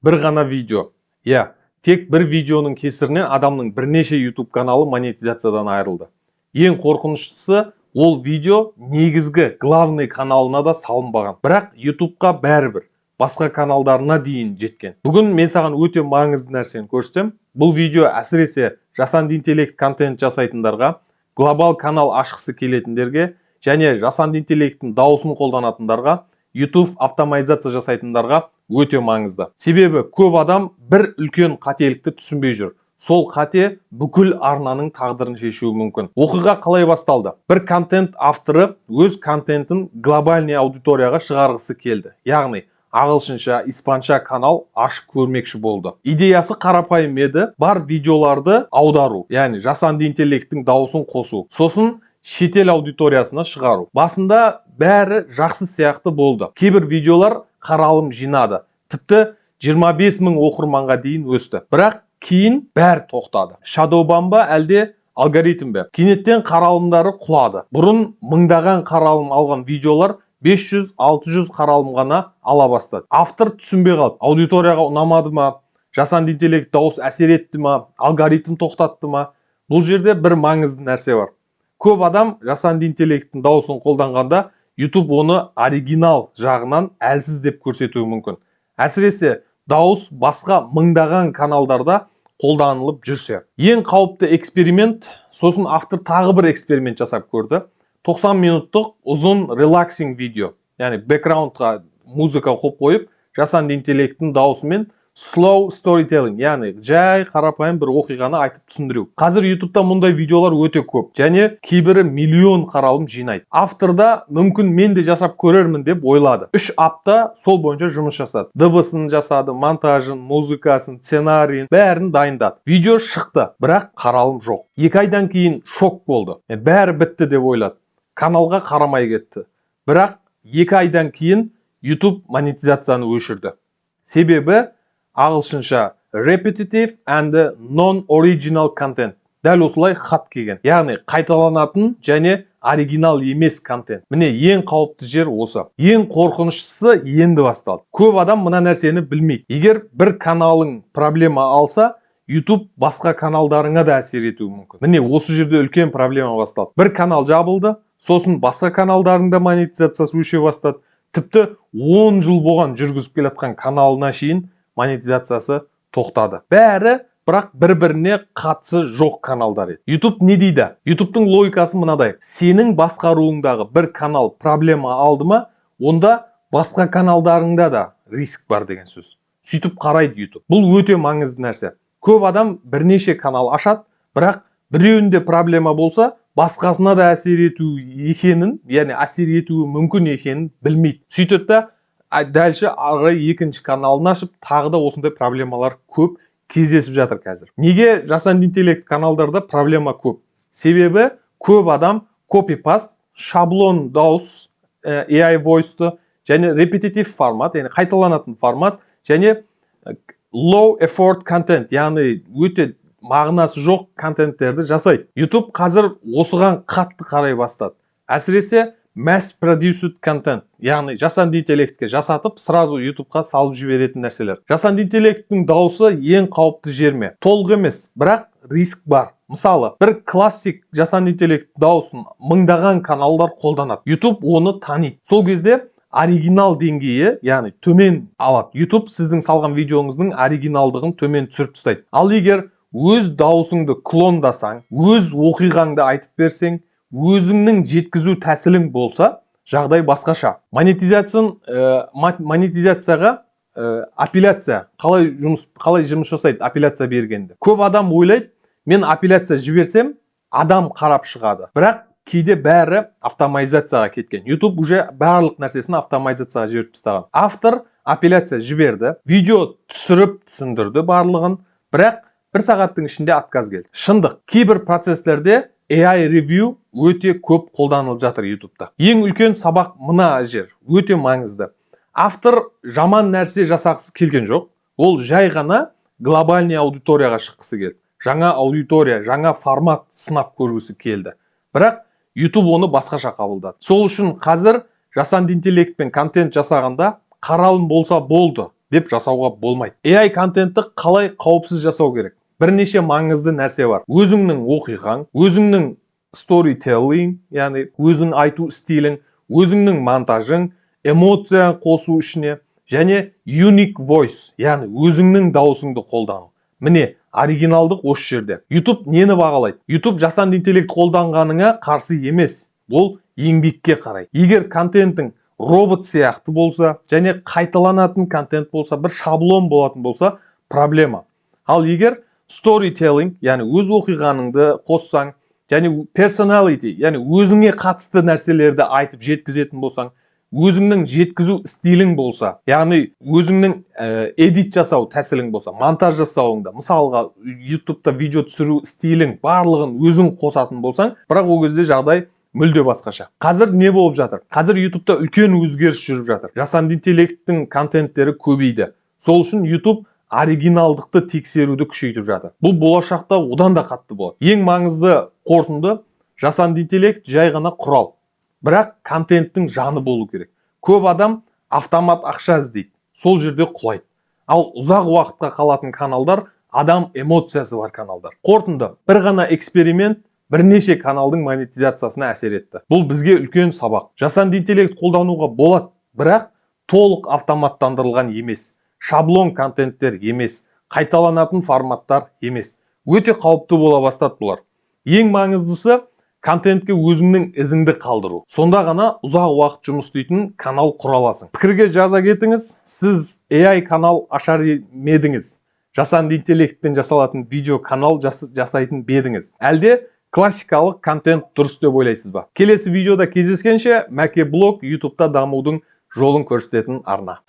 бір ғана видео. Тек бір видеоның кесірінен адамның бірнеше YouTube каналы монетизациядан айырылды. Ең қорқыныштысы, ол видео негізгі главный каналына да салынбаған. Бірақ YouTube'қа бәрібір басқа каналдарына дейін жеткен. Бүгін мен саған өте маңызды нәрсені көрсетем. Бұл видео әсіресе жасанды интеллект контент жасайтындарға, глобал канал ашқысы келетіндерге және жасанды интеллекттің дауысын қолданатындарға, YouTube автоматизация жасайтындарға өте маңызды. Себебі көп адам бір үлкен қателікті түсінбей жүр. Сол қате бүкіл арнаның тағдырын шешуі мүмкін. Оқиға қалай басталды? Бір контент авторы өз контентін глобальный аудиторияға шығарғысы келді. Яғни ағылшынша, испанша канал ашып көрмекші болды. Идеясы қарапайым еді, бар видеоларды аудару, яғни жасанды интеллекттің дауысын қосу. Сосын шетел аудиториясына шығару. Басында бәрі жақсы сияқты болды. Кейбір видеолар қаралым жинады. Тіпті 25 000 оқырманға дейін өсті. Бірақ кейін бәрі тоқтады. Shadowban ба әлде алгоритм бе? Кенеттен қаралымдары құлады. Бұрын мыңдаған қаралым алған видеолар 500-600 қаралым ғана ала бастады. Автор түсінбей қалды. Аудиторияға ұнамады ма? Жасанды интеллект дауыс әсер етті ма? Алгоритм тоқтатты ма? Бұл жерде бір маңызды нәрсе бар. Көп адам жасанды интеллекттің дауысын қолданғанда YouTube оны оригинал жағынан әлсіз деп көрсетуі мүмкін. Әсіресе дауыс басқа мыңдаған каналдарда қолданылып жүрсе. Ең қауіпті эксперимент, сосын автор тағы бір эксперимент жасап көрді. 90 минуттық ұзын релаксинг видео, яғни бэкграундқа музыка қойып, жасанды интеллекттің дауысымен slow storytelling, яғни жай қарапайым бір оқиғаны айтып түсіндіру. Қазір YouTube'да мұндай видеолар өте көп, және кейбірі миллион қаралым жинайды. Авторда мүмкін мен де жасап көрермін деп ойлады. 3 апта сол бойынша жұмыс жасады. Дыбысын жасады, монтажын, музыкасын, сценарийін, бәрін дайындады. Видео шықты, бірақ қаралым жоқ. 2 айдан кейін шок болды. Бәрі бітті деп ойлады. Каналға қарамай кетті. Бірақ 2 айдан кейін YouTube монетизацияны өшірді. Себебі ағылшынша repetitive and non-original content. Дәл осылай хат келген. Яғни қайталанатын және оригинал емес контент. Міне ең қауіпті жер осы. Ең қорқыныштысы енді басталды. Көп адам мына нәрсені білмейді. Егер бір каналың проблема алса, YouTube басқа каналдарыңа да әсер етуі мүмкін. Міне осы жерде үлкен проблема басталды. Бір канал жабылды, сосын басқа каналдарында монетизациясы өше бастады. Тіпті 10 жыл болған жүргізіп келатқан каналына шейін монетизациясы тоқтады. Бәрі бірақ бір-біріне қатысы жоқ каналдар еді. YouTube не дейді? YouTube'тың логикасы мынадай. Сенің басқаруыңдағы бір канал проблема алды ма, онда басқа каналдарыңда да риск бар деген сөз. Сөйтіп қарайды YouTube. Бұл өте маңызды нәрсе. Көп адам бірнеше канал ашады, бірақ біреуінде проблема болса, басқасына да әсер етуі мүмкін екенін білмейді. Сөйтеді да дәлше арай екінші каналын ашып, тағы да осындай проблемалар көп кездесіп жатыр қазір. Неге жасанды интеллект каналдарда проблема көп? Себебі көп адам copy-paste, шаблон дауыс, AI voice-ты және repetitive формат, яғни қайталанатын формат, және low effort content, яғни өте мағынасы жоқ контенттерді жасайды. YouTube қазір осыған қатты қарай бастады. Әсіресе mass-produced content, яғни жасанды интеллектке жасатып, сразу YouTube'қа салып жіберетін нәрселер. Жасанды интеллекттің дауысы ең қауіпті жерме? Толық емес, бірақ риск бар. Мысалы, бір классик жасанды интеллект дауысын мыңдаған каналдар қолданады. YouTube оны таниды. Сол кезде оригинал деңгейі, яғни төмен алады. YouTube сіздің салған видеоңыздың оригиналдығын төмен түсіріп тастайды. Ал егер өз дауысыңды клондасаң, өз оқиғаңды айтып берсең, өзіңнің жеткізу тәсілің болса, жағдай басқаша. Монетизацияға апелляция қалай жұмыс жасайды апелляция бергенде? Көп адам ойлайды, мен апелляция жіберсем, адам қарап шығады. Бірақ кейде бәрі автоматизацияға кеткен. YouTube уже барлық нәрсесін автоматизацияға жіберіп тастаған. Автор апелляция жіберді, видео түсіріп түсіндірді барлығын, бірақ бір сағаттың ішінде отказ келді. Шындық, кейбір процесслерде AI review өте көп қолданылып жатыр YouTube'да. Ең үлкен сабақ мына жер, өте маңызды. Автор жаман нәрсе жасағысы келген жоқ. Ол жай ғана глобальный аудиторияға шыққысы келді. Жаңа аудитория, жаңа формат сынап көргісі келді. Бірақ YouTube оны басқаша қабылдады. Сол үшін қазір жасанды интеллектпен контент жасағанда қаралым болса болды. деп жасауға болмайды. AI контентті қалай қауіпсіз жасау керек? Бірнеше маңызды нәрсе бар. Өзіңнің оқиғаң, өзіңнің storytelling, яғни өзің айту стилің, өзіңнің монтажың, эмоция қосу ішіне, және unique voice, яғни өзіңнің дауысыңды қолдану. Міне, оригиналдық осы жерде. YouTube нені бағалайды? YouTube жасанды интеллект қолданғаныңа қарсы емес. Ол еңбекке қарай. Егер контентің робот сияқты болса, және қайталанатын контент болса, бір шаблон болатын болса, проблема. Ал егер storytelling, яғни өз оқиғаныңды қоссаң, және personality, яғни өзіңе қатысты нәрселерді айтып жеткізетін болсаң, өзіңнің жеткізу стилің болса, яғни өзіңнің эдит жасау тәсілің болса, монтаж жасауыңда, мысалға YouTube'та видео түсіру стилің барлығын өзің қосатын болсаң, бірақ ол кезде жағдай мүлде басқаша. Қазір не болып жатыр? Қазір YouTube'та үлкен өзгеріс жүріп жатыр. Жасанды интеллекттің контенттері көбейді. Сол үшін YouTube оригиналдықты тексеруді күшейтіп жатыр. Бұл болашақта одан да қатты болады. Ең маңызды қорытынды, жасанды интеллект жай ғана құрал. Бірақ контенттің жаны болу керек. Көп адам автомат ақша іздейді. Сол жерде құлайды. Ал ұзақ уақытқа қалатын каналдар адам эмоциясы бар каналдар. Қорытынды, бір ғана эксперимент бірнеше каналдың монетизациясына әсер етті. Бұл бізге үлкен сабақ. Жасанды интеллект қолдануға болады, бірақ толық автоматтандырылған емес. Шаблон контенттер емес, қайталанатын форматтар емес. Өте қауіпті бола бастады бұлар. Ең маңыздысы контентке өзіңнің ізіңді қалдыру. Сонда ғана ұзақ уақыт жұмыс істейтін канал құра аласың. Пікірге жаза кетіңіз, сіз AI канал ашар медіңіз. Жасанды интеллектпен жасалатын видео канал жасайтын бедіңіз. Әлде классикалық контент дұрыс деп ойлайсыз ба? Келесі видеода кездескенше, Мәке блог YouTube'та дамудың жолын көрсететін арна.